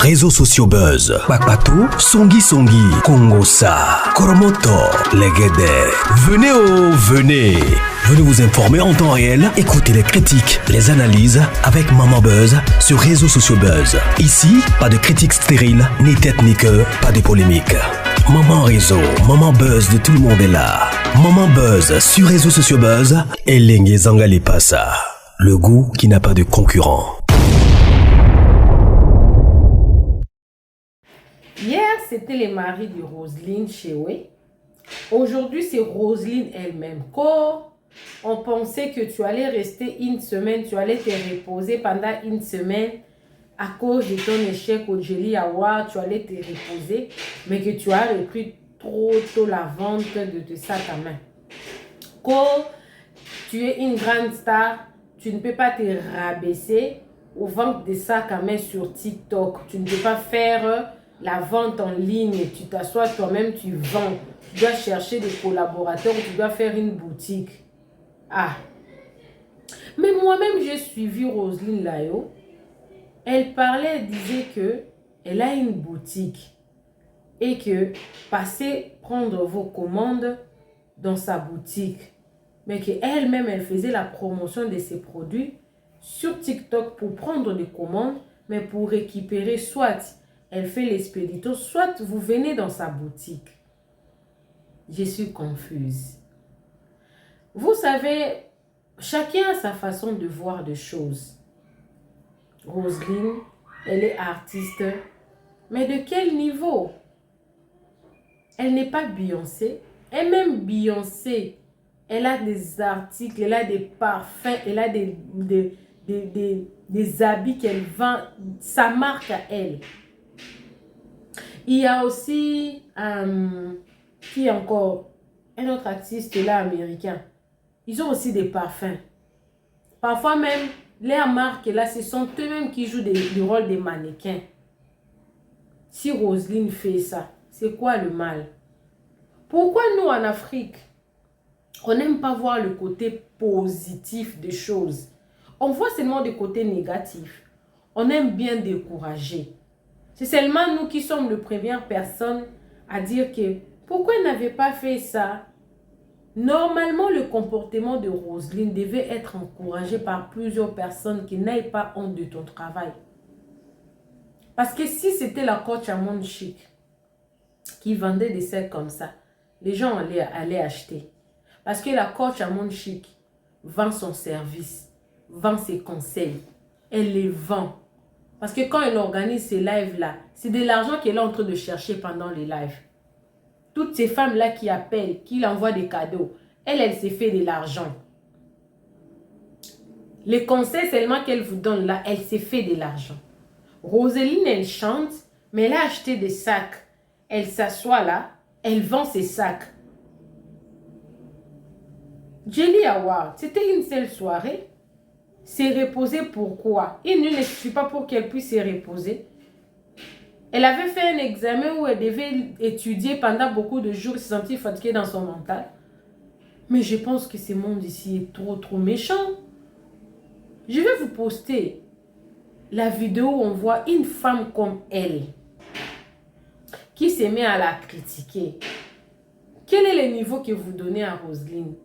réseaux sociaux buzz. Bakpatou, Songi Songi, Kongosa, Koromoto, Legede. Venez. Venez vous informer en temps réel. Écoutez les critiques, les analyses avec Maman Buzz sur réseaux sociaux buzz. Ici, pas de critiques stériles, ni tête ni queue, pas de polémique. Maman réseau, Maman Buzz de tout le monde est là. Maman Buzz sur réseaux sociaux buzz. Et Lengue Zangali Passa. Le goût qui n'a pas de concurrent. Hier, c'était les maris de Roselyne Chewe. Aujourd'hui, c'est Roselyne elle-même. Quand on pensait que tu allais rester une semaine, tu allais te reposer pendant une semaine à cause de ton échec au Jelly Award, tu allais te reposer, mais que tu as repris trop tôt la vente de tes sacs à main. Quand tu es une grande star, tu ne peux pas te rabaisser aux ventes des sacs à main sur TikTok. Tu ne peux pas faire la vente en ligne. Tu t'assois toi-même, tu vends. Tu dois chercher des collaborateurs, tu dois faire une boutique. Ah! Mais moi-même, j'ai suivi Roselyne Layo. Elle parlait, elle disait que elle a une boutique et que passez prendre vos commandes dans sa boutique. Mais qu'elle-même, elle faisait la promotion de ses produits sur TikTok pour prendre des commandes, mais pour récupérer, soit elle fait l'expédition, soit vous venez dans sa boutique. Je suis confuse. Vous savez, chacun a sa façon de voir des choses. Roselyne, elle est artiste, mais de quel niveau? Elle n'est pas Beyoncé. Et même Beyoncé, elle a des articles, elle a des parfums, elle a des habits qu'elle vend, sa marque à elle. Il y a aussi, qui encore, un autre artiste là américain. Ils ont aussi des parfums. Parfois même, les marques là, ce sont eux-mêmes qui jouent le rôle des mannequins. Si Roselyne fait ça, c'est quoi le mal? Pourquoi nous en Afrique, on n'aime pas voir le côté positif des choses? On voit seulement des côtés négatifs. On aime bien décourager. C'est seulement nous qui sommes les premières personnes à dire que pourquoi elle n'avait pas fait ça? Normalement, le comportement de Roselyne devait être encouragé par plusieurs personnes qui n'aient pas honte de ton travail. Parce que si c'était la coach à Monde Chic qui vendait des sacs comme ça, les gens allaient acheter. Parce que la coach à Monde Chic vend son service, vend ses conseils. Elle les vend. Parce que quand elle organise ces lives-là, c'est de l'argent qu'elle est en train de chercher pendant les lives. Toutes ces femmes-là qui appellent, qui l'envoient des cadeaux, elle s'est fait de l'argent. Les conseils seulement qu'elle vous donne là, elle s'est fait de l'argent. Roselyne, elle chante, mais elle a acheté des sacs. Elle s'assoit là, elle vend ses sacs. Jelly Award, c'était une seule soirée. S'est reposée pourquoi? Il ne suffit pas pour qu'elle puisse se reposer. Elle avait fait un examen où elle devait étudier pendant beaucoup de jours, se sentir fatiguée dans son mental. Mais je pense que ce monde ici est trop méchant. Je vais vous poster la vidéo où on voit une femme comme elle qui se met à la critiquer. Quel est le niveau que vous donnez à Roselyne?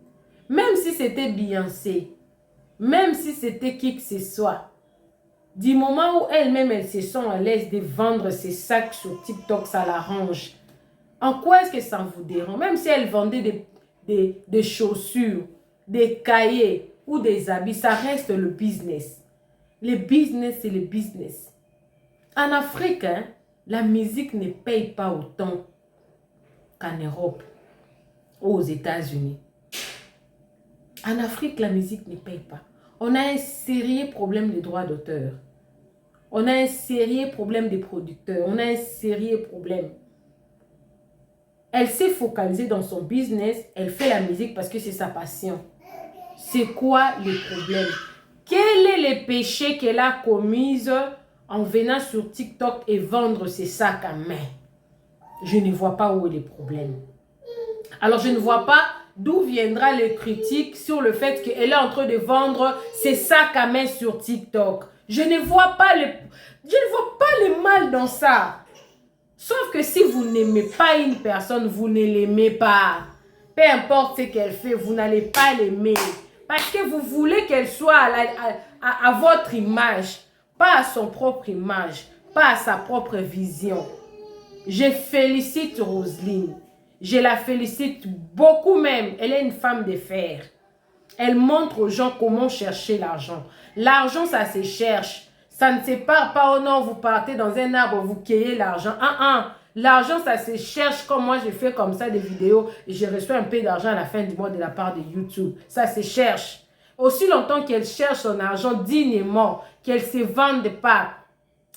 Même si c'était Beyoncé, même si c'était qui que ce soit, du moment où elle-même, elle se sent à l'aise de vendre ses sacs sur TikTok, ça l'arrange. En quoi est-ce que ça vous dérange? Même si elle vendait des chaussures, des cahiers ou des habits, ça reste le business. Le business, c'est le business. En Afrique, la musique ne paye pas autant qu'en Europe ou aux États-Unis. En Afrique, la musique ne paye pas. On a un sérieux problème de droits d'auteur. On a un sérieux problème des producteurs. On a un sérieux problème. Elle s'est focalisée dans son business. Elle fait la musique parce que c'est sa passion. C'est quoi le problème? Quel est le péché qu'elle a commis en venant sur TikTok et vendre ses sacs à main? Je ne vois pas où est le problème. Alors, je ne vois pas d'où viendra les critiques sur le fait qu'elle est en train de vendre ses sacs à main sur TikTok. Je ne vois pas le mal dans ça. Sauf que si vous n'aimez pas une personne, vous ne l'aimez pas. Peu importe ce qu'elle fait, vous n'allez pas l'aimer. Parce que vous voulez qu'elle soit à votre image, pas à son propre image, pas à sa propre vision. Je félicite Roselyne. Je la félicite beaucoup même. Elle est une femme de fer. Elle montre aux gens comment chercher l'argent. L'argent, ça se cherche. Ça ne se part pas, oh non, vous partez dans un arbre, vous cueillez l'argent. L'argent, ça se cherche comme moi, je fais comme ça des vidéos et je reçois un peu d'argent à la fin du mois de la part de YouTube. Ça se cherche. Aussi longtemps qu'elle cherche son argent dignement, qu'elle ne se vende pas,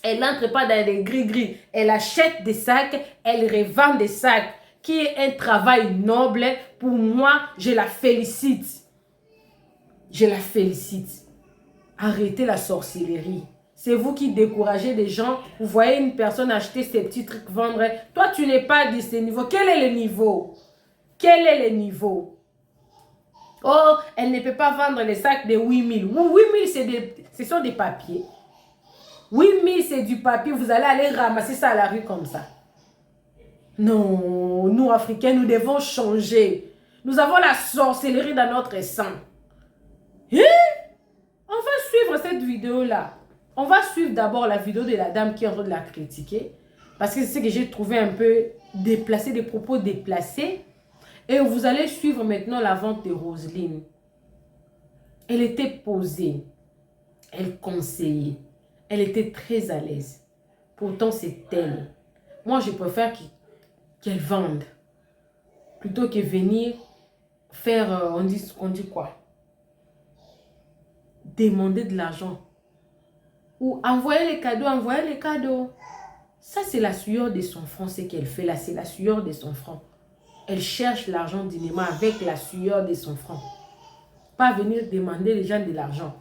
elle n'entre pas dans les gris-gris, elle achète des sacs, elle revend des sacs, qui est un travail noble. Pour moi, je la félicite. Je la félicite. Arrêtez la sorcellerie. C'est vous qui découragez des gens. Vous voyez une personne acheter ses petits trucs, vendre. Toi, tu n'es pas de ce niveau. Quel est le niveau? Quel est le niveau? Oh, elle ne peut pas vendre les sacs de 8 000. 8 000, ce sont des papiers. 8 000, c'est du papier. Vous allez aller ramasser ça à la rue comme ça. Non, nous, Africains, nous devons changer. Nous avons la sorcellerie dans notre sang. On va suivre cette vidéo-là. On va suivre d'abord la vidéo de la dame qui est en train de la critiquer. Parce que c'est ce que j'ai trouvé un peu déplacé, des propos déplacés. Et vous allez suivre maintenant la vente de Roselyne. Elle était posée. Elle conseillait. Elle était très à l'aise. Pourtant, c'est elle. Moi, je préfère qu'elle vende. Plutôt que venir faire, on dit quoi? Demander de l'argent. Ou envoyer les cadeaux, Ça, c'est la sueur de son front, ce qu'elle fait là. C'est la sueur de son front. Elle cherche l'argent dignement avec la sueur de son front. Pas venir demander les gens de l'argent.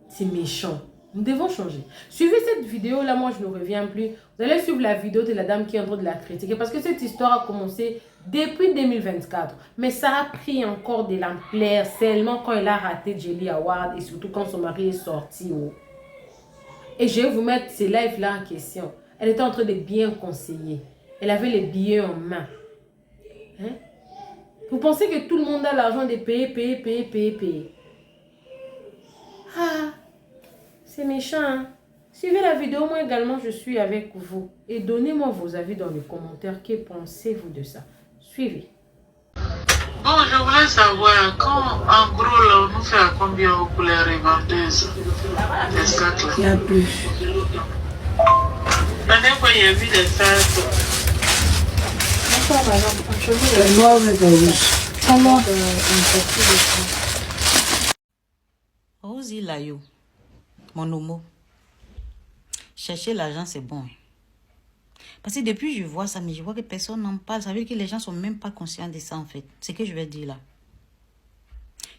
C'est méchant. Nous devons changer. Suivez cette vidéo-là, moi je ne reviens plus. Vous allez suivre la vidéo de la dame qui est en train de la critiquer. Parce que cette histoire a commencé depuis 2024. Mais ça a pris encore de l'ampleur seulement quand elle a raté Jelly Award et surtout quand son mari est sorti. Et je vais vous mettre ces lives-là en question. Elle était en train de bien conseiller. Elle avait les billets en main. Vous pensez que tout le monde a l'argent de payer. C'est méchant, hein? Suivez la vidéo, moi également je suis avec vous. Et donnez-moi vos avis dans les commentaires. Que pensez-vous de ça? Suivez. Bon, je voulais savoir, quand en gros là, on nous fait à combien pour les revendeuses des sacs là? Il y a plus. La dernière fois, il y a vu des sacs. Le noir avec le rouge. Comment? Rosie Layo, mon homo. Chercher l'argent, c'est bon. Parce que depuis je vois ça, mais je vois que personne n'en parle. Ça veut dire que les gens ne sont même pas conscients de ça, en fait. C'est ce que je vais dire là.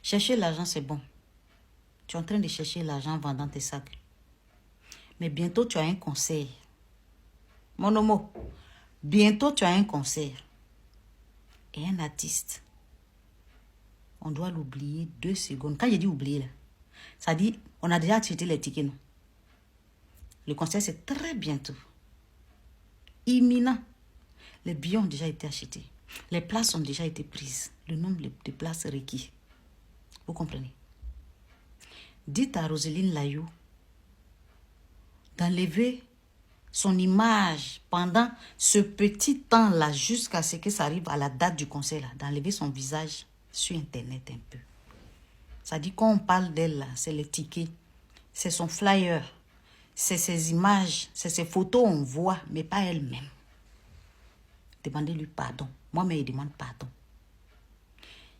Chercher l'argent, c'est bon. Tu es en train de chercher l'argent en vendant tes sacs. Mais bientôt, tu as un conseil. Mon homo, bientôt, tu as un conseil. Et un artiste, on doit l'oublier 2 secondes. Quand j'ai dit oublier, là, ça dit, on a déjà acheté les tickets, non? Le concert, c'est très bientôt. Imminent. Les billets ont déjà été achetés. Les places ont déjà été prises. Le nombre de places requis. Vous comprenez? Dites à Roselyne Layo d'enlever son image pendant ce petit temps-là, jusqu'à ce que ça arrive à la date du concert, là, d'enlever son visage sur Internet un peu. Ça dit, quand on parle d'elle, c'est les tickets, c'est son flyer, c'est ses images, c'est ses photos, on voit, mais pas elle-même. Demandez-lui pardon. Moi-même, il demande pardon.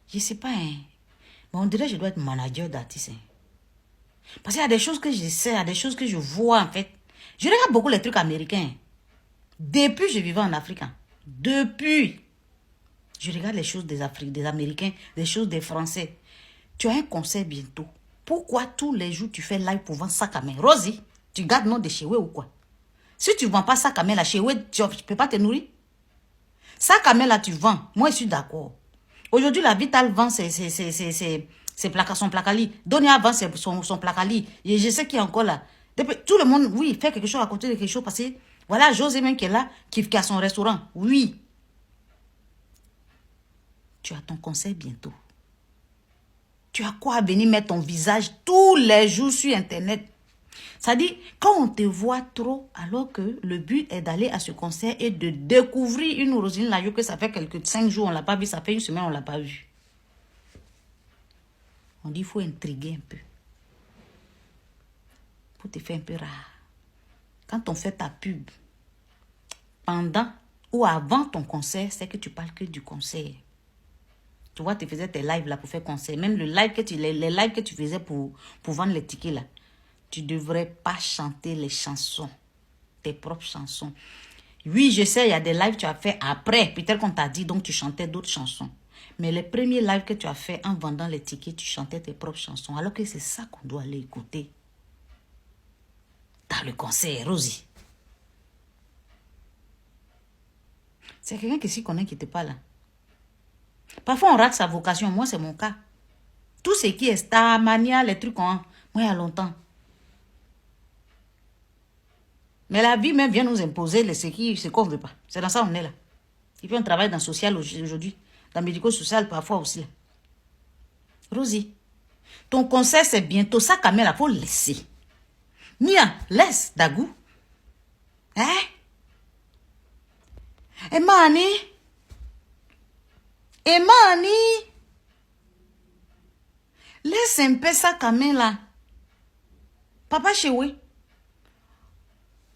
Je ne sais pas, hein, mais on dirait que je dois être manager d'artiste. Hein. Parce qu'il y a des choses que je sais, il y a des choses que je vois, en fait. Je regarde beaucoup les trucs américains. Depuis que je vivais en Afrique. Hein. Depuis. Je regarde les choses des Américains, les choses des Français. Tu as un concert bientôt. Pourquoi tous les jours tu fais live pour vendre sac à main? Rosie, tu gardes nom de Chewe ou quoi? Si tu ne vends pas sac à main, la Chewe, tu ne peux pas te nourrir. Sac à main, là, tu vends. Moi, je suis d'accord. Aujourd'hui, la Vital vend ses C'est son placali. Donnez avant son placali. Et je sais qu'il est encore là. Depuis, tout le monde, oui, fait quelque chose à côté de quelque chose. Parce que, voilà, José même qui est là, qui a son restaurant. Oui. Tu as ton conseil bientôt. Tu as quoi à venir mettre ton visage tous les jours sur Internet? Ça dit, quand on te voit trop, alors que le but est d'aller à ce concert et de découvrir une Roselyne Layo que ça fait 5 jours, on ne l'a pas vu, ça fait 1 semaine, on ne l'a pas vu. On dit, il faut intriguer un peu. Pour te faire un peu rare. Quand on fait ta pub, pendant ou avant ton concert, c'est que tu parles que du concert. Tu vois, tu faisais tes lives là pour faire concert. Même le live que les lives que tu faisais pour vendre les tickets là. Tu ne devrais pas chanter les chansons. Tes propres chansons. Oui, je sais, il y a des lives que tu as fait après. Peut-être qu'on t'a dit, donc tu chantais d'autres chansons. Mais les premiers lives que tu as fait en vendant les tickets, tu chantais tes propres chansons. Alors que c'est ça qu'on doit aller écouter. Dans le concert, Rosie. C'est quelqu'un qui s'y connaît qui n'était pas là. Parfois, on rate sa vocation. Moi, c'est mon cas. Tout ce qui est star, mania, les trucs, moi, il y a longtemps. Mais la vie même vient nous imposer ce qu'on ne veut pas. C'est dans ça qu'on est là. Et puis, on travaille dans le social aujourd'hui. Dans le médico-social, parfois aussi. Là. Rosie, ton conseil, c'est bientôt ça, Kamela, il faut laisser. Mia, laisse, Dagou. Hein? Et Mani? Laisse un peu ça, Kamela. Papa Chéoui.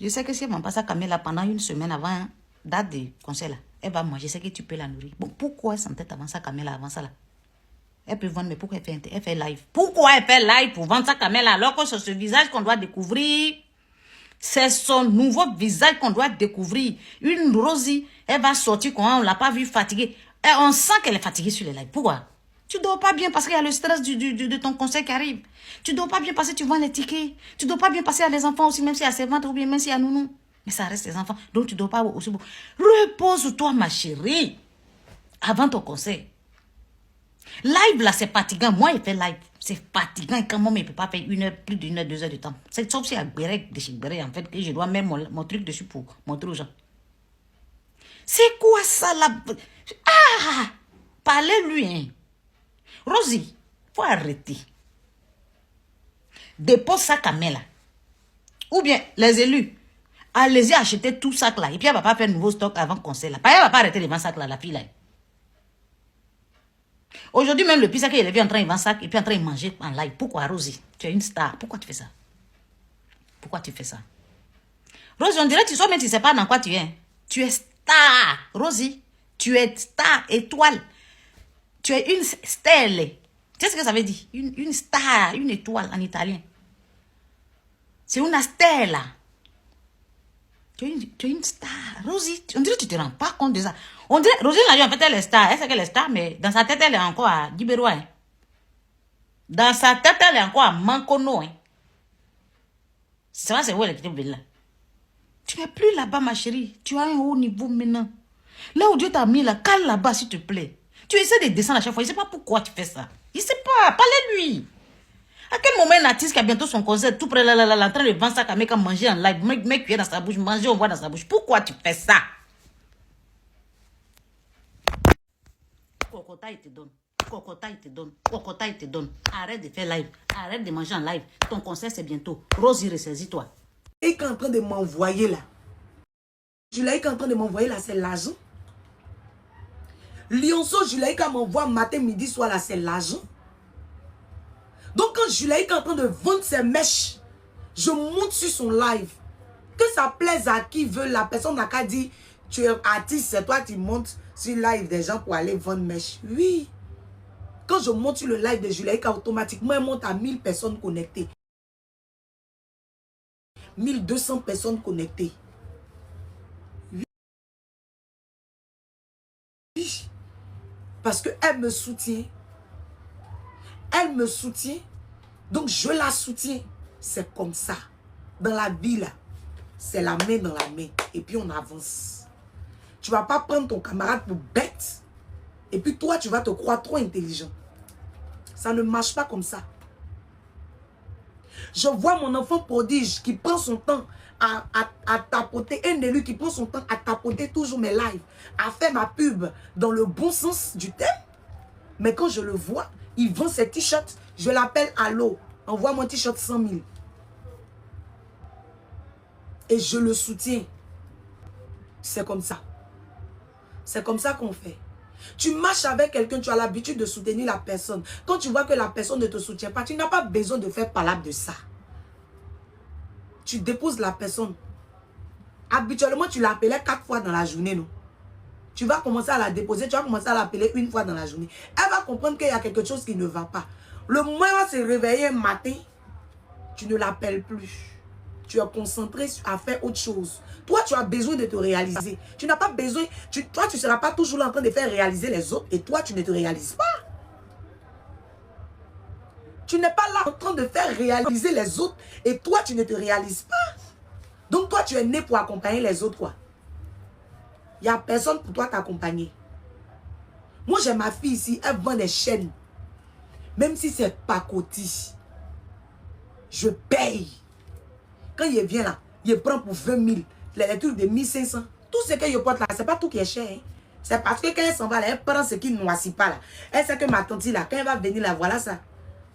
Je sais que si elle m'a pas ça, Kamela, pendant 1 semaine avant, date de concert là, elle va manger, je sais que tu peux la nourrir. Bon, pourquoi elle s'entête avant ça, Kamela, avant ça là? Elle peut vendre, mais pourquoi elle fait live? Pourquoi elle fait live pour vendre ça, Kamela, alors que c'est ce visage qu'on doit découvrir? C'est son nouveau visage qu'on doit découvrir. Une Rosie, elle va sortir quand on ne l'a pas vue fatiguée. Et on sent qu'elle est fatiguée sur les lives. Pourquoi? Tu ne dors pas bien parce qu'il y a le stress de ton conseil qui arrive. Tu ne dors pas bien parce que tu vends les tickets. Tu ne dors pas bien parce qu'il y a les enfants aussi, même s'il y a ses ventres ou bien même s'il y a nounou. Mais ça reste tes enfants. Donc tu ne dors pas aussi beaucoup. Repose-toi, ma chérie, avant ton conseil. Live, là, c'est fatigant. Moi, il fait live. C'est fatigant. Quand moi, il ne peut pas faire plus d'1 heure, 2 heures de temps. C'est sauf si il y a Bérec de chez Bérec, en fait, que je dois mettre mon truc dessus pour montrer aux gens. C'est quoi ça, là? Ah! Parlez-lui, hein. Rosie, faut arrêter. Dépose ça, Kamela. Ou bien, les élus, allez-y acheter tout ça, là. Et puis, elle ne va pas faire un nouveau stock avant le conseil, là. Elle ne va pas arrêter de vendre ça, là, la fille, là. Aujourd'hui, même le pizza qu'il est en train de vendre ça et puis en train de manger en live. Pourquoi, Rosie? Tu es une star. Pourquoi tu fais ça? Pourquoi tu fais ça? Rosie, on dirait que tu ne sais pas dans quoi tu es. Tu es star, Rosie. Tu es star, étoile. Tu es une stelle. Tu sais ce que ça veut dire? Une star, une étoile en italien. C'est une stella. Tu es une star. Rosie, on dirait que tu ne te rends pas compte de ça. On dirait, Rosie, en fait, elle est star. Elle sait qu'elle est star, mais dans sa tête, elle est encore à Djiberoua. Hein. Dans sa tête, elle est encore à Mankono. Hein. C'est vrai, c'est où elle est là. Tu n'es plus là-bas, ma chérie. Tu as un haut niveau maintenant. Là où Dieu t'a mis, là, cale là-bas, s'il te plaît. Tu essaies de descendre à chaque fois. Il ne sait pas pourquoi tu fais ça. Il ne sait pas. Parlez-lui. À quel moment un artiste qui a bientôt son concert, tout près là, en train de vendre ça, quand même manger en live, mec cuillère dans sa bouche, manger, on voit dans sa bouche. Pourquoi tu fais ça? Kokota, il te donne. Kokota, il te donne. Kokota, il te donne. Arrête de faire live. Arrête de manger en live. Ton concert, c'est bientôt. Rosie, ressaisis-toi. Et qui est en train de m'envoyer là. Julaïka est en train de m'envoyer là, c'est l'argent. Lionceau, Julaïka m'envoie matin, midi, soir là, c'est l'argent. Donc quand Julaïka est en train de vendre ses mèches, je monte sur son live. Que ça plaise à qui veut, la personne n'a qu'à dire, tu es artiste, c'est toi qui montes sur le live des gens pour aller vendre mèches. Oui. Quand je monte sur le live de Julaïka, automatiquement, elle monte à 1000 personnes connectées. 1200 personnes connectées. Oui. Parce qu'elle me soutient. Elle me soutient. Donc je la soutiens. C'est comme ça. Dans la vie là, c'est la main dans la main. Et puis on avance. Tu ne vas pas prendre ton camarade pour bête. Et puis toi, tu vas te croire trop intelligent. Ça ne marche pas comme ça. Je vois mon enfant prodige qui prend son temps à tapoter, un élu qui prend son temps à tapoter toujours mes lives, à faire ma pub dans le bon sens du terme. Mais quand je le vois, il vend ses t-shirts, je l'appelle allô, envoie mon t-shirt 100 000. Et je le soutiens. C'est comme ça. C'est comme ça qu'on fait. Tu marches avec quelqu'un, tu as l'habitude de soutenir la personne. Quand tu vois que la personne ne te soutient pas, tu n'as pas besoin de faire palabre de ça. Tu déposes la personne. Habituellement, tu l'appelais 4 fois dans la journée, non? Tu vas commencer à la déposer, tu vas commencer à l'appeler 1 fois dans la journée. Elle va comprendre qu'il y a quelque chose qui ne va pas. Le moment où elle va se réveiller un matin, tu ne l'appelles plus. Tu es concentré à faire autre chose. Toi, tu as besoin de te réaliser. Tu n'as pas besoin... toi, tu ne seras pas toujours là en train de faire réaliser les autres et toi, tu ne te réalises pas. Tu n'es pas là en train de faire réaliser les autres et toi, tu ne te réalises pas. Donc, toi, tu es né pour accompagner les autres, quoi. Il n'y a personne pour toi t'accompagner. Moi, j'ai ma fille ici, elle vend des chaînes. Même si c'est pacotille, je paye. Quand il vient là, il prend pour 20 000, les trucs de 1500. Tout ce qu'il porte là, c'est pas tout qui est cher. Hein. C'est parce que quand elle s'en va là, elle prend ce qui ne noissit pas là. Elle sait que ma tante là, quand elle va venir là, voilà ça.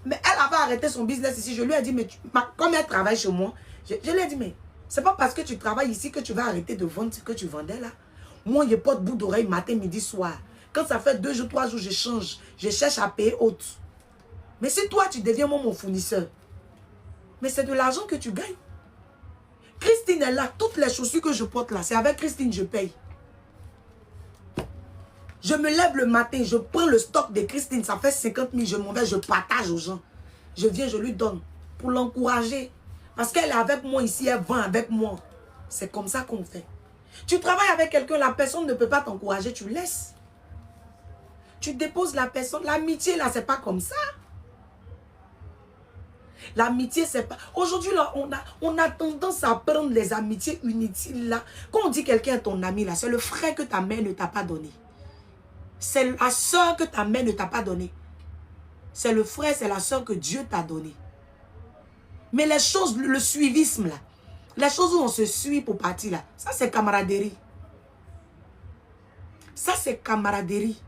Mais elle avait arrêté son business ici. Je lui ai dit, mais comme elle travaille chez moi, je lui ai dit, mais c'est pas parce que tu travailles ici que tu vas arrêter de vendre ce que tu vendais là. Moi, je porte bout d'oreille matin, midi, soir. Quand ça fait 2 jours, 3 jours, je change. Je cherche à payer autre. Mais si toi, tu deviens moi mon fournisseur, mais c'est de l'argent que tu gagnes. Christine est là. Toutes les chaussures que je porte là, c'est avec Christine je paye. Je me lève le matin, je prends le stock de Christine. Ça fait 50 000, je m'en vais, je partage aux gens. Je viens, je lui donne pour l'encourager. Parce qu'elle est avec moi ici, elle vend avec moi. C'est comme ça qu'on fait. Tu travailles avec quelqu'un, la personne ne peut pas t'encourager, tu laisses. Tu déposes la personne. L'amitié là, c'est pas comme ça. L'amitié, c'est pas... Aujourd'hui, là, on a tendance à prendre les amitiés inutiles, là. Quand on dit quelqu'un est ton ami, là, c'est le frère que ta mère ne t'a pas donné. C'est la soeur que ta mère ne t'a pas donné. C'est le frère, c'est la soeur que Dieu t'a donné. Mais les choses, le suivisme, là, les choses où on se suit pour partir, là, ça, c'est camaraderie. Ça, c'est camaraderie.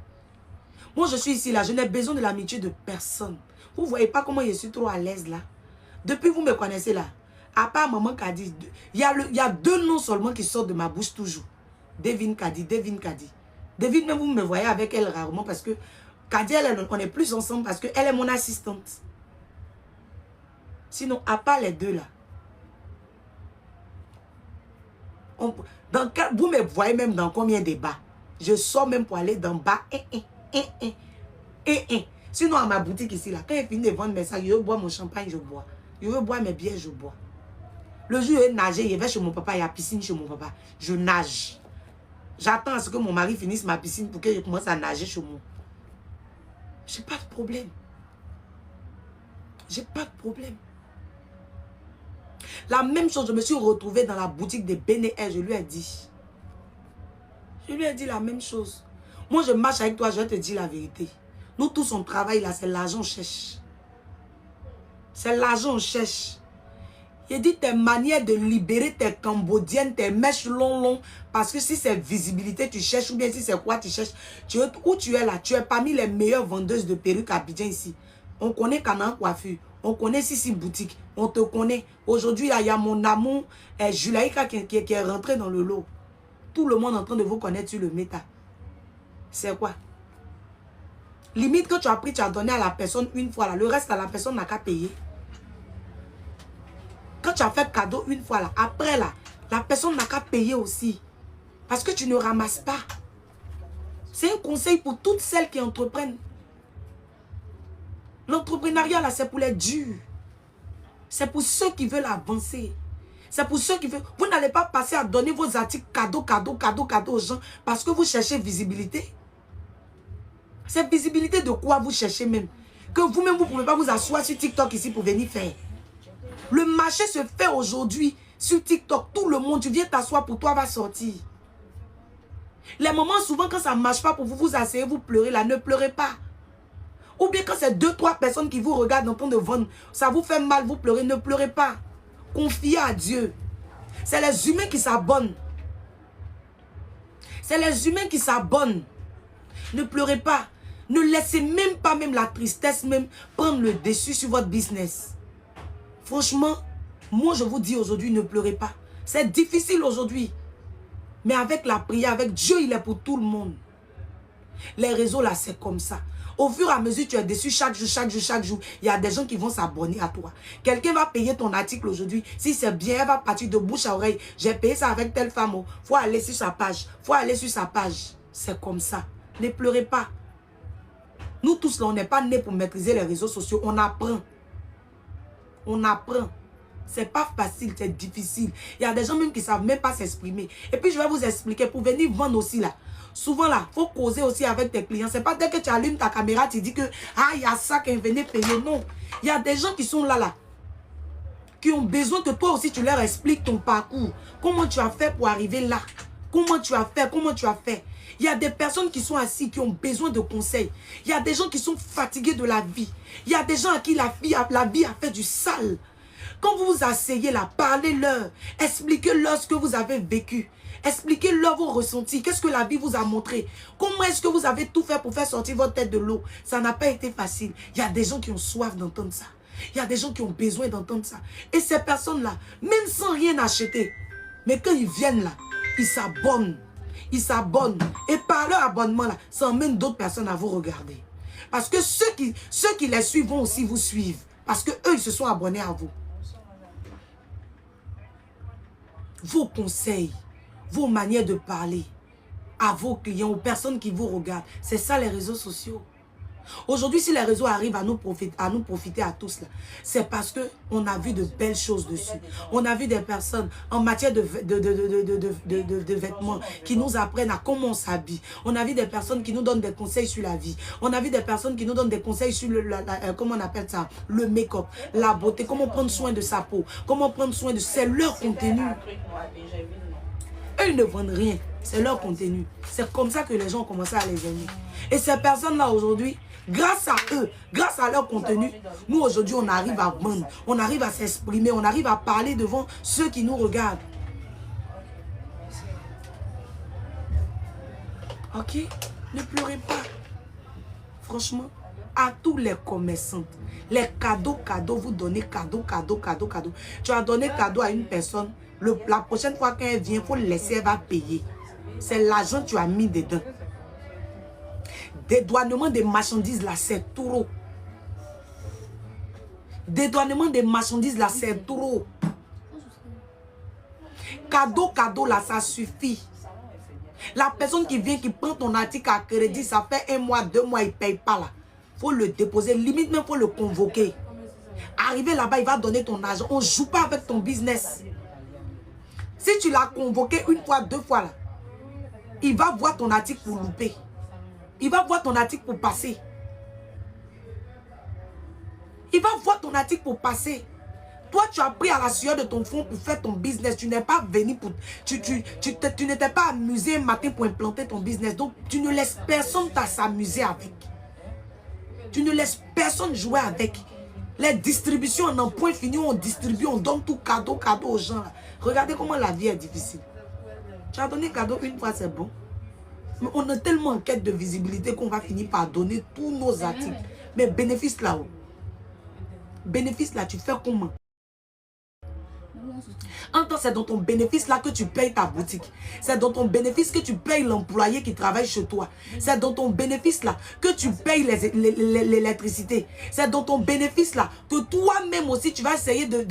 Moi, je suis ici, là, je n'ai besoin de l'amitié de personne. Vous ne voyez pas comment je suis trop à l'aise là. Depuis vous me connaissez là. À part maman Kadi, il y a 2 noms seulement qui sortent de ma bouche toujours. Devine Kadi, Devine Kadi. Devine, même vous me voyez avec elle rarement parce que Kadi, on est plus ensemble parce qu'elle est mon assistante. Sinon, à part les 2 là. Vous me voyez même dans combien de bas. Je sors même pour aller dans bas. Sinon, à ma boutique ici, là, quand je finis de vendre mes sacs, je veux boire mon champagne, je bois. Je veux boire mes bières, je bois. Le jour où je nager, je vais chez mon papa, il y a piscine chez mon papa. Je nage. J'attends à ce que mon mari finisse ma piscine pour que je commence à nager chez moi. J'ai pas de problème. J'ai pas de problème. La même chose, je me suis retrouvée dans la boutique de Béné, je lui ai dit. Je lui ai dit la même chose. Moi, je marche avec toi, je vais te dire la vérité. Nous tous, on travaille là, c'est l'argent on cherche. C'est l'argent on cherche. Il dit tes manières de libérer tes cambodiennes, tes mèches longs, parce que si c'est visibilité tu cherches, ou bien si c'est quoi tu cherches, où tu es là, tu es parmi les meilleures vendeuses de perruques à Abidjan ici. On connaît Canaan Coiffure, on connaît Sissi Boutique, on te connaît. Aujourd'hui, il y a mon amour, Julaïka qui est rentré dans le lot. Tout le monde est en train de vous connaître sur le méta. C'est quoi? Limite que tu as pris, tu as donné à la personne 1 fois là. Le reste, la personne n'a qu'à payer. Quand tu as fait cadeau 1 fois là, après là, la personne n'a qu'à payer aussi. Parce que tu ne ramasses pas. C'est un conseil pour toutes celles qui entreprennent. L'entrepreneuriat là, c'est pour les durs. C'est pour ceux qui veulent avancer. C'est pour ceux qui veulent... Vous n'allez pas passer à donner vos articles cadeaux aux gens parce que vous cherchez visibilité. Cette visibilité de quoi vous cherchez même? Que vous-même, vous ne pouvez pas vous asseoir sur TikTok ici pour venir faire. Le marché se fait aujourd'hui sur TikTok. Tout le monde, tu viens t'asseoir pour toi, va sortir. Les moments souvent quand ça ne marche pas pour vous, vous asseyez, vous pleurez là. Ne pleurez pas. Ou bien quand c'est 2-3 personnes qui vous regardent en train de vendre, ça vous fait mal, vous pleurez, ne pleurez pas. Confiez à Dieu. C'est les humains qui s'abonnent. C'est les humains qui s'abonnent. Ne pleurez pas. Ne laissez même pas la tristesse même prendre le dessus sur votre business. Franchement, moi je vous dis aujourd'hui, ne pleurez pas. C'est difficile aujourd'hui. Mais avec la prière, avec Dieu, il est pour tout le monde. Les réseaux là, c'est comme ça. Au fur et à mesure, tu es déçu chaque jour. Il y a des gens qui vont s'abonner à toi. Quelqu'un va payer ton article aujourd'hui. Si c'est bien, elle va partir de bouche à oreille. J'ai payé ça avec telle femme. Il faut aller sur sa page. C'est comme ça. Ne pleurez pas. Nous tous là, on n'est pas nés pour maîtriser les réseaux sociaux. On apprend. On apprend. C'est pas facile, c'est difficile. Il y a des gens même qui ne savent même pas s'exprimer. Et puis je vais vous expliquer, pour venir vendre aussi là. Souvent là, il faut causer aussi avec tes clients. C'est pas dès que tu allumes ta caméra, tu dis que ah, il y a ça qui venez payer. Non. Il y a des gens qui sont là, qui ont besoin que toi aussi tu leur expliques ton parcours. Comment tu as fait pour arriver là. Comment tu as fait. Il y a des personnes qui sont assises, qui ont besoin de conseils. Il y a des gens qui sont fatigués de la vie. Il y a des gens à qui la vie a fait du sale. Quand vous vous asseyez là, parlez-leur. Expliquez-leur ce que vous avez vécu. Expliquez-leur vos ressentis. Qu'est-ce que la vie vous a montré? Comment est-ce que vous avez tout fait pour faire sortir votre tête de l'eau? Ça n'a pas été facile. Il y a des gens qui ont soif d'entendre ça. Il y a des gens qui ont besoin d'entendre ça. Et ces personnes-là, même sans rien acheter, mais quand ils viennent là, ils s'abonnent. Ils s'abonnent. Et par leur abonnement là, ça emmène d'autres personnes à vous regarder. Parce que ceux qui les suivent vont aussi vous suivre. Parce qu'eux, ils se sont abonnés à vous. Vos conseils, vos manières de parler à vos clients, aux personnes qui vous regardent. C'est ça les réseaux sociaux. Aujourd'hui, si les réseaux arrivent à nous profiter à tous, c'est parce qu'on a vu de belles choses dessus. On a vu des personnes en matière de vêtements qui nous apprennent à comment on s'habille. On a vu des personnes qui nous donnent des conseils sur la vie. On a vu des personnes qui nous donnent des conseils sur comment on appelle ça, le make-up, la beauté, comment prendre soin de sa peau, comment prendre soin de... C'est leur contenu. Eux, ils ne vendent rien. C'est leur contenu. C'est comme ça que les gens ont commencé à les aimer. Et ces personnes-là, aujourd'hui, grâce à eux, grâce à leur contenu, nous, aujourd'hui, on arrive à vendre. On arrive à s'exprimer. On arrive à parler devant ceux qui nous regardent. Ok? Ne pleurez pas. Franchement, à tous les commerçants, les cadeaux, vous donnez cadeau. Tu as donné cadeau à une personne. La prochaine fois qu'elle vient, il faut le laisser, elle va payer. C'est l'argent que tu as mis dedans. Dédouanement des marchandises là, c'est trop. Dédouanement des marchandises là, c'est trop. Cadeau là, ça suffit. La personne qui vient, qui prend ton article à crédit, ça fait 1 mois, 2 mois, il ne paye pas là. Il faut le déposer, limite même, il faut le convoquer. Arrivé là-bas, il va donner ton argent. On ne joue pas avec ton business. Si tu l'as convoqué 1 fois, 2 fois là, il va voir ton article pour louper. Il va voir ton article pour passer. Il va voir ton article pour passer. Toi, tu as pris à la sueur de ton front pour faire ton business. Tu n'es pas venu pour... Tu n'étais pas amusé un matin pour implanter ton business. Donc, tu ne laisses personne s'amuser avec. Tu ne laisses personne jouer avec. Les distributions en un point fini, on distribue, on donne tout cadeau aux gens. Là. Regardez comment la vie est difficile. Tu as donné cadeau 1 fois, c'est bon. Mais on est tellement en quête de visibilité qu'on va finir par donner tous nos articles. Mais bénéfice là-haut. Bénéfice là, tu fais comment? En temps, c'est dans ton bénéfice là que tu payes ta boutique. C'est dans ton bénéfice que tu payes l'employé qui travaille chez toi. C'est dans ton bénéfice là que tu payes l'électricité. C'est dans ton bénéfice là que toi-même aussi tu vas essayer de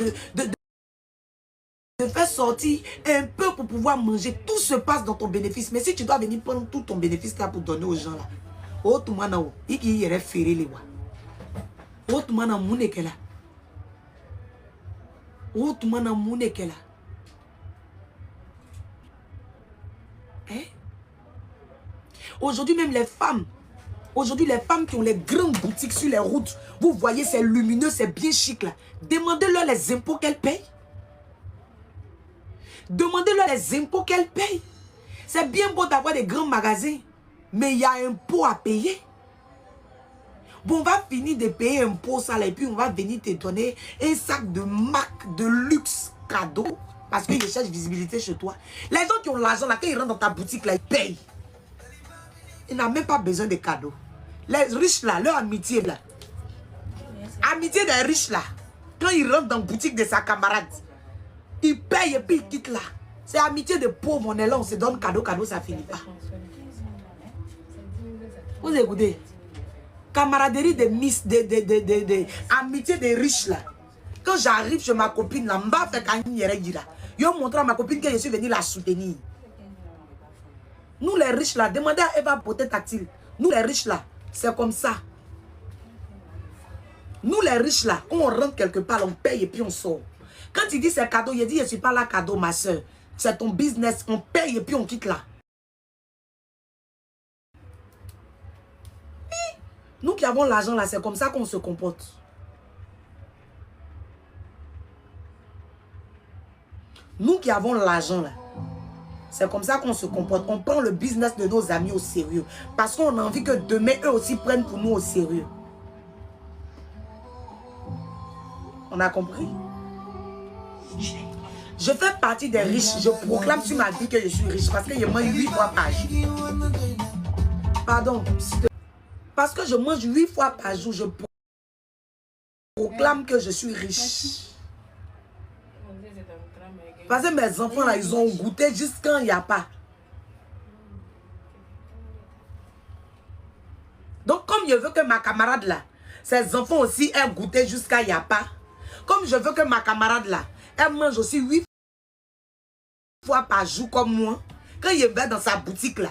faire sortir un peu pour pouvoir manger. Tout se passe dans ton bénéfice. Mais si tu dois venir prendre tout ton bénéfice là pour donner aux gens là, oh tout le monde il irait faire les lois. Oh tout le monde est là. Oh tout le monde est là. Hein? Aujourd'hui même les femmes. Aujourd'hui les femmes qui ont les grandes boutiques sur les routes. Vous voyez c'est lumineux, c'est bien chic là. Demandez-leur les impôts qu'elles payent. Demandez-leur les impôts qu'elles payent. C'est bien beau d'avoir des grands magasins, mais il y a un impôt à payer. Bon, on va finir de payer un pot ça, et puis on va venir te donner un sac de marque de luxe cadeau. Parce qu'ils cherchent visibilité chez toi. Les gens qui ont l'argent là, quand ils rentrent dans ta boutique là, ils payent. Ils n'ont même pas besoin de cadeaux. Les riches là, leur amitié là. Amitié des riches là. Quand ils rentrent dans la boutique de sa camarade, ils payent et puis ils quittent là. C'est amitié de pauvres, on est là, on se donne cadeau, ça finit pas. Vous écoutez? Camaraderie de miss, amitié des riches là. Quand j'arrive chez ma copine là, m'a fait quand je montre à ma copine que je suis venu la soutenir. Nous les riches là, demandez à Eva Poté Tactile. Nous les riches là, c'est comme ça. Nous les riches là, quand on rentre quelque part, on paye et puis on sort. Quand il dit c'est cadeau, il dit je ne suis pas là cadeau ma soeur. C'est ton business, on paye et puis on quitte là. Et nous qui avons l'argent là, c'est comme ça qu'on se comporte. Nous qui avons l'argent là, c'est comme ça qu'on se comporte. On prend le business de nos amis au sérieux. Parce qu'on a envie que demain, eux aussi prennent pour nous au sérieux. On a compris? Je fais partie des riches. Je proclame sur ma vie que je suis riche. Parce que je mange 8 fois par jour. Pardon. Parce que je mange 8 fois par jour. Je proclame que je suis riche. Parce que mes enfants là, ils ont goûté juste quand il n'y a pas. Donc comme je veux que ma camarade là, ses enfants aussi aient goûté jusqu'à il n'y a pas. Comme je veux que ma camarade là, elle mange aussi 8 fois par jour comme moi. Quand il va dans sa boutique là,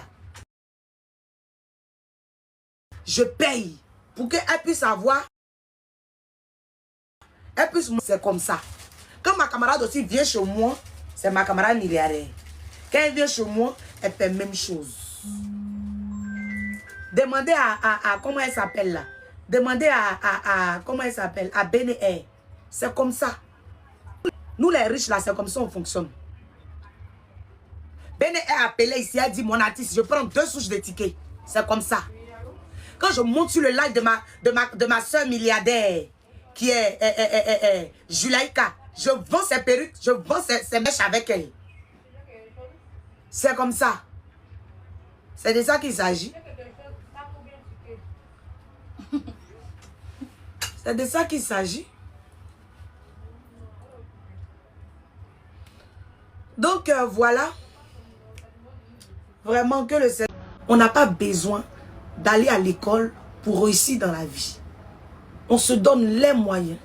je paye pour qu'elle puisse avoir. Elle puisse, c'est comme ça. Quand ma camarade aussi vient chez moi, c'est ma camarade milliardaire. Quand elle vient chez moi, elle fait la même chose. Demandez à comment elle s'appelle là. Demandez à comment elle s'appelle, à Béné. C'est comme ça. Nous les riches là, c'est comme ça on fonctionne. Béné est appelé ici, elle dit mon artiste, je prends 2 souches de tickets. C'est comme ça. Quand je monte sur le live de ma soeur milliardaire, qui est Julaïka, je vends ses perruques, je vends ses mèches avec elle. C'est comme ça. C'est de ça qu'il s'agit. C'est de ça qu'il s'agit. Donc voilà. Vraiment que le Seigneur. On n'a pas besoin d'aller à l'école pour réussir dans la vie. On se donne les moyens.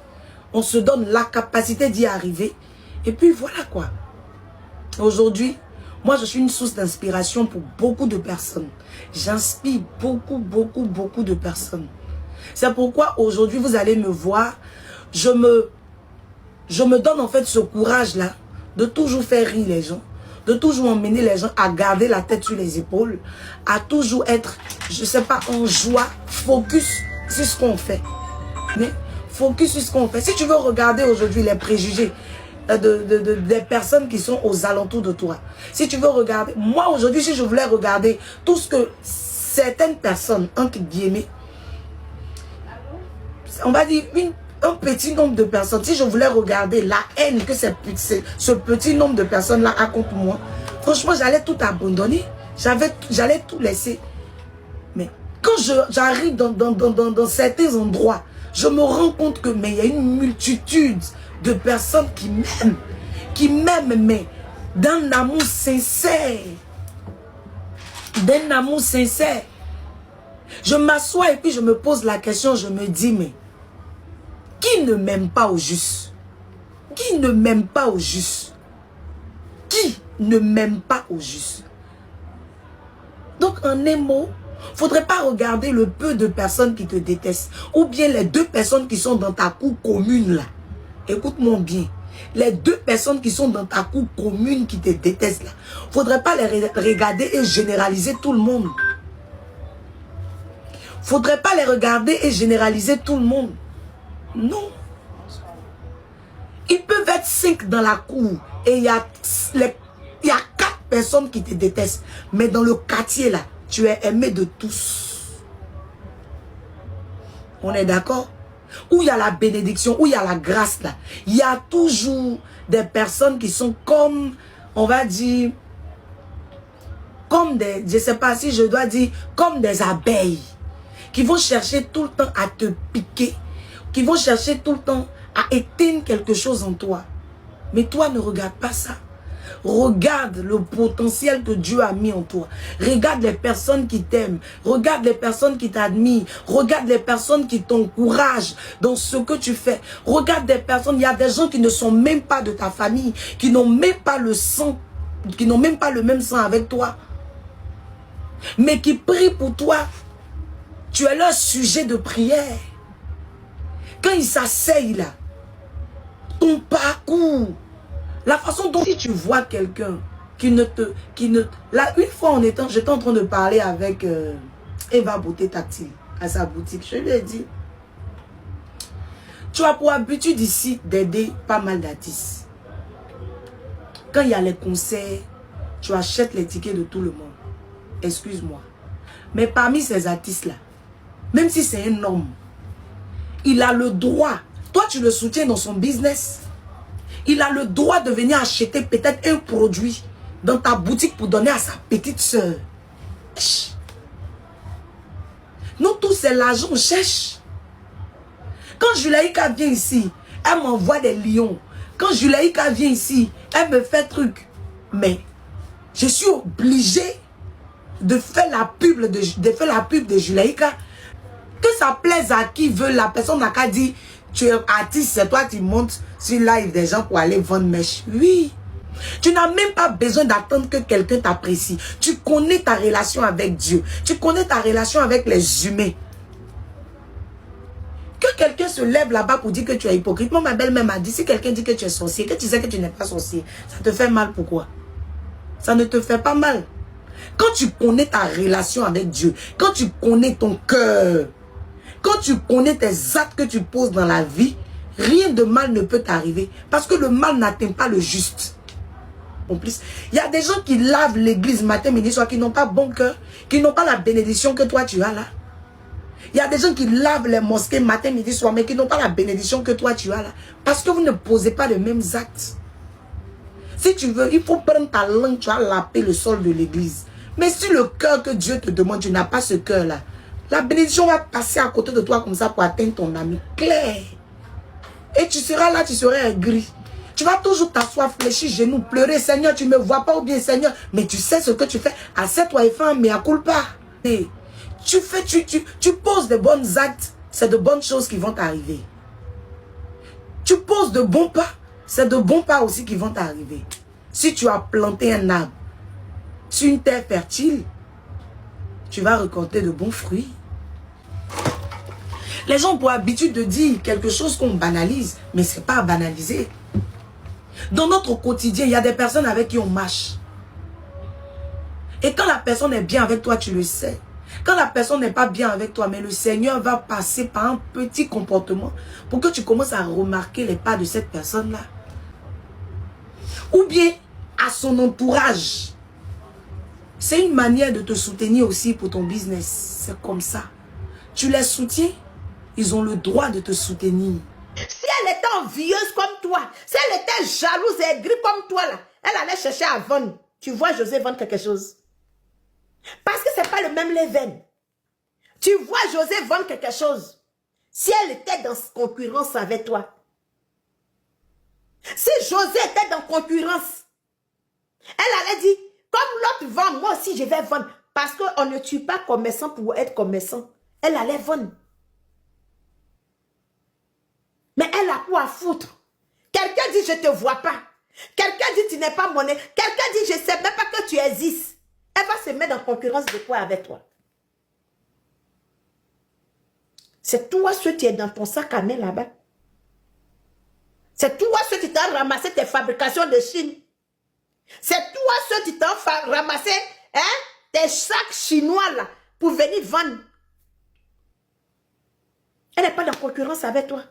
On se donne la capacité d'y arriver. Et puis voilà quoi. Aujourd'hui, moi je suis une source d'inspiration pour beaucoup de personnes. J'inspire beaucoup de personnes. C'est pourquoi aujourd'hui vous allez me voir. Je me donne en fait ce courage-là de toujours faire rire les gens. De toujours emmener les gens à garder la tête sur les épaules. À toujours être, je sais pas, en joie, focus sur ce qu'on fait. Mais focus sur ce qu'on fait. Si tu veux regarder aujourd'hui les préjugés des personnes qui sont aux alentours de toi. Si tu veux regarder, moi aujourd'hui, si je voulais regarder tout ce que certaines personnes, entre guillemets, on va dire un petit nombre de personnes, si je voulais regarder la haine que ce petit nombre de personnes-là a contre moi, franchement, j'allais tout abandonner. J'allais tout laisser. Mais quand j'arrive dans certains endroits, je me rends compte que il y a une multitude de personnes qui m'aiment, mais d'un amour sincère. D'un amour sincère. Je m'assois et puis je me pose la question, je me dis, mais qui ne m'aime pas au juste? Qui ne m'aime pas au juste? Qui ne m'aime pas au juste? Donc en un mot, faudrait pas regarder le peu de personnes qui te détestent. Ou bien les 2 personnes qui sont dans ta cour commune là. Écoute-moi bien. Les 2 personnes qui sont dans ta cour commune qui te détestent là. Faudrait pas les regarder et généraliser tout le monde. Faudrait pas les regarder et généraliser tout le monde. Non. Ils peuvent être 5 dans la cour et il y a 4 personnes qui te détestent. Mais dans le quartier là, tu es aimé de tous. On est d'accord? Où il y a la bénédiction, où il y a la grâce là. Il y a toujours des personnes qui sont comme, on va dire, comme des, je ne sais pas si je dois dire, comme des abeilles. Qui vont chercher tout le temps à te piquer. Qui vont chercher tout le temps à éteindre quelque chose en toi. Mais toi, ne regarde pas ça. Regarde le potentiel que Dieu a mis en toi. Regarde les personnes qui t'aiment. Regarde les personnes qui t'admirent. Regarde les personnes qui t'encouragent dans ce que tu fais. Regarde des personnes, il y a des gens qui ne sont même pas de ta famille, qui n'ont même pas le sang, qui n'ont même pas le même sang avec toi, mais qui prient pour toi. Tu es leur sujet de prière. Quand ils s'asseyent là, ton parcours, la façon dont si tu vois quelqu'un là, une fois j'étais en train de parler avec Eva Beauté Tactile à sa boutique. Je lui ai dit, tu as pour habitude ici d'aider pas mal d'artistes. Quand il y a les concerts, tu achètes les tickets de tout le monde. Excuse-moi. Mais parmi ces artistes-là, même si c'est un homme, il a le droit, toi tu le soutiens dans son business, il a le droit de venir acheter peut-être un produit dans ta boutique pour donner à sa petite soeur. Nous tous, c'est l'argent on cherche. Quand Julaïka vient ici, elle m'envoie des lions. Quand Julaïka vient ici, elle me fait truc. Mais je suis obligé de faire la pub de Julaïka. Que ça plaise à qui veut, la personne n'a qu'à dire, tu es artiste, c'est toi qui montes sur live des gens pour aller vendre mèche. Oui. Tu n'as même pas besoin d'attendre que quelqu'un t'apprécie. Tu connais ta relation avec Dieu. Tu connais ta relation avec les humains. Que quelqu'un se lève là-bas pour dire que tu es hypocrite. Moi, ma belle-mère m'a dit, si quelqu'un dit que tu es sorcier, que tu sais que tu n'es pas sorcier, ça te fait mal. Pourquoi? Ça ne te fait pas mal. Quand tu connais ta relation avec Dieu, quand tu connais ton cœur, quand tu connais tes actes que tu poses dans la vie, rien de mal ne peut t'arriver. Parce que le mal n'atteint pas le juste. En plus, il y a des gens qui lavent l'église matin, midi, soir, qui n'ont pas bon cœur, qui n'ont pas la bénédiction que toi tu as là. Il y a des gens qui lavent les mosquées matin, midi, soir, mais qui n'ont pas la bénédiction que toi tu as là. Parce que vous ne posez pas les mêmes actes. Si tu veux, il faut prendre ta langue, tu vas laper le sol de l'église. Mais si le cœur que Dieu te demande, tu n'as pas ce cœur-là, la bénédiction va passer à côté de toi comme ça pour atteindre ton ami. Clair. Et tu seras là, tu seras aigri. Tu vas toujours t'asseoir, fléchir, genoux, pleurer. Seigneur, tu ne me vois pas ou bien Seigneur. Mais tu sais ce que tu fais. Assieds-toi et fais un mea culpa. Et tu poses de bons actes. C'est de bonnes choses qui vont t'arriver. Tu poses de bons pas. C'est de bons pas aussi qui vont t'arriver. Si tu as planté un arbre sur une terre fertile, tu vas récolter de bons fruits. Les gens ont pour habitude de dire quelque chose qu'on banalise, mais ce n'est pas à banaliser. Dans notre quotidien, il y a des personnes avec qui on marche. Et quand la personne est bien avec toi, tu le sais. Quand la personne n'est pas bien avec toi, mais le Seigneur va passer par un petit comportement pour que tu commences à remarquer les pas de cette personne-là. Ou bien à son entourage. C'est une manière de te soutenir aussi pour ton business. C'est comme ça. Tu les soutiens, ils ont le droit de te soutenir. Si elle était envieuse comme toi, si elle était jalouse et aigrie comme toi, là, elle allait chercher à vendre. Tu vois José vendre quelque chose. Parce que ce n'est pas le même level. Tu vois José vendre quelque chose. Si elle était dans concurrence avec toi. Si José était dans concurrence, elle allait dire, comme l'autre vend, moi aussi je vais vendre. Parce qu'on ne tue pas commerçant pour être commerçant. Elle allait vendre. Mais elle a quoi à foutre. Quelqu'un dit je ne te vois pas. Quelqu'un dit tu n'es pas monnaie. Quelqu'un dit je ne sais même pas que tu existes. Elle va se mettre en concurrence de quoi avec toi? C'est toi ce qui est dans ton sac à main là-bas. C'est toi ce qui t'a ramassé tes fabrications de Chine. C'est toi ce qui t'a ramassé tes sacs chinois là pour venir vendre. Elle n'est pas en concurrence avec toi.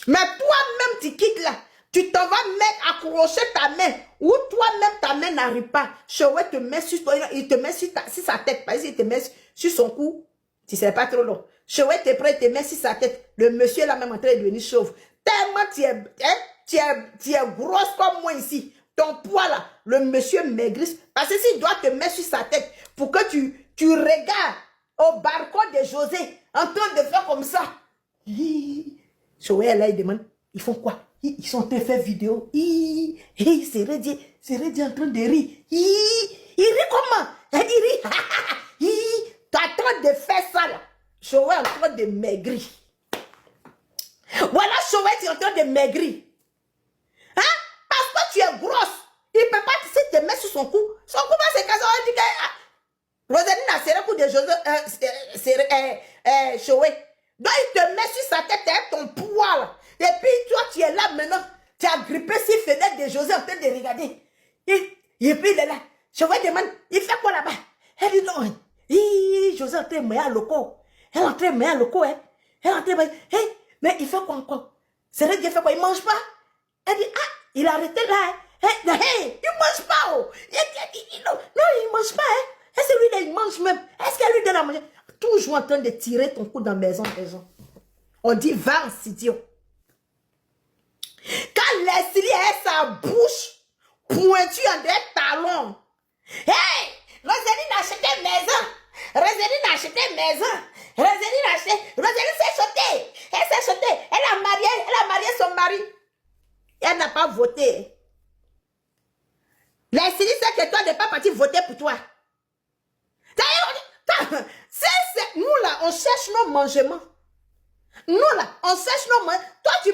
Mais toi-même, tu quittes là. Tu t'en vas mettre, accrocher ta main. Ou toi-même, ta main n'arrive pas. Chouet te met sur toi, il te met sur sa tête. Par exemple, il te met sur son cou. Tu ne sais pas trop long. Chouette t'es prêt, te met sur sa tête. Le monsieur est là même en train de devenir chauve. Tellement tu es grosse comme moi ici. Ton poids là, le monsieur maigrisse. Parce que s'il doit te mettre sur sa tête pour que tu regardes au balcon de José en train de faire comme ça. Chouette là, il demande, ils font quoi? Ils sont en train de faire vidéo. C'est Reddy en train de rire. Il rit comment? Il rit. Tu es en train de faire ça là. Chouette est en train de maigrir. Voilà, Chouette est en train de maigrir. Hein? Parce que tu es grosse. Il ne peut pas te mettre sur son cou. Son cou va se casser. On dit que Rosaline a serré le cou de José. Chouette. Donc il te met sur sa tête avec ton poids là. Et puis toi tu es là maintenant. Tu as grippé sur fenêtre de José en train de regarder. Et puis il est là. Chouette demande, il fait quoi là-bas? Elle dit non. José est en train de mettre le corps. Elle est en train de mettre le corps. Elle est en train de mettre. Mais il fait quoi encore? C'est vrai qu'il fait quoi? Il ne mange pas? Elle dit, ah, il a arrêté là. Il ne mange pas. Oh. Non, il ne mange pas. Est-ce que lui, il mange même? Est-ce qu'elle lui donne à manger? Toujours en train de tirer ton cou dans la maison. On dit, va en studio. Quand Leslie a sa bouche pointue en des talons. Hey! Rosaline a acheté une maison. Rosaline a acheté une maison. Rosaline s'est chotée. Elle s'est chotée. Elle a marié son mari. Elle n'a pas voté. Leslie sait que toi n'es pas parti voter pour toi. Nous là, on cherche nos mangements. Nous là, on cherche nos mangements. Toi tu